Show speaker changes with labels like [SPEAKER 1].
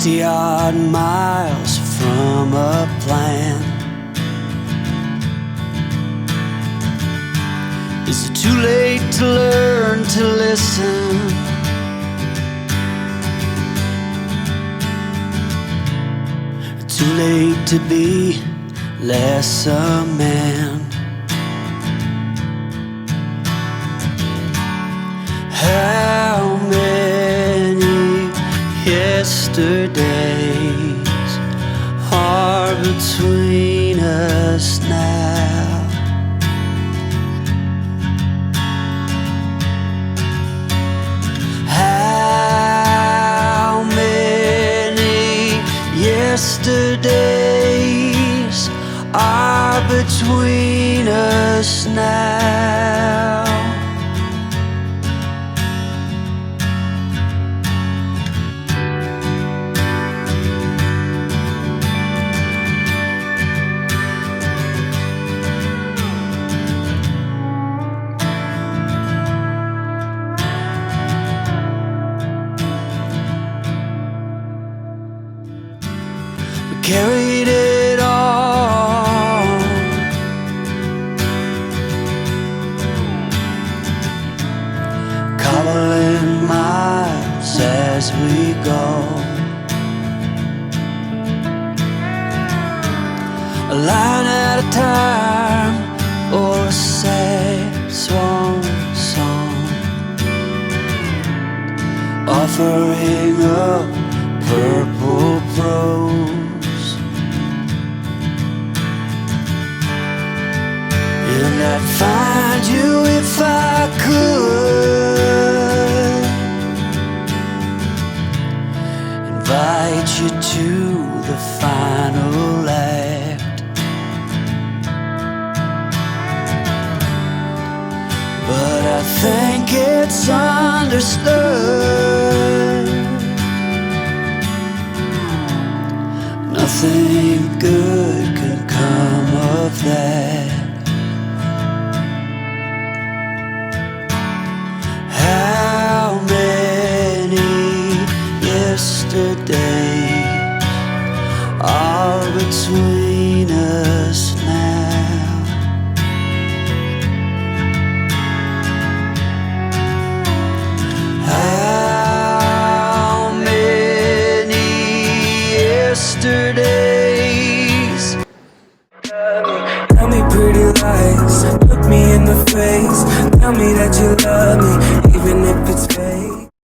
[SPEAKER 1] 60-odd miles from a plan. Is it too late to learn to listen? Too late to be less a man? How many yesterdays are between us now? How many yesterdays are between us now? Carried it all, cobbling miles as we go, a line at a time, or a sad swan song, offering up purple prose. And I'd find you if I could, invite you to the final act. But I think it's understood nothing good can come of that. How many yesterdays are between us now? How many yesterdays?
[SPEAKER 2] Tell me pretty lies, look me in the face. Tell me that you love me.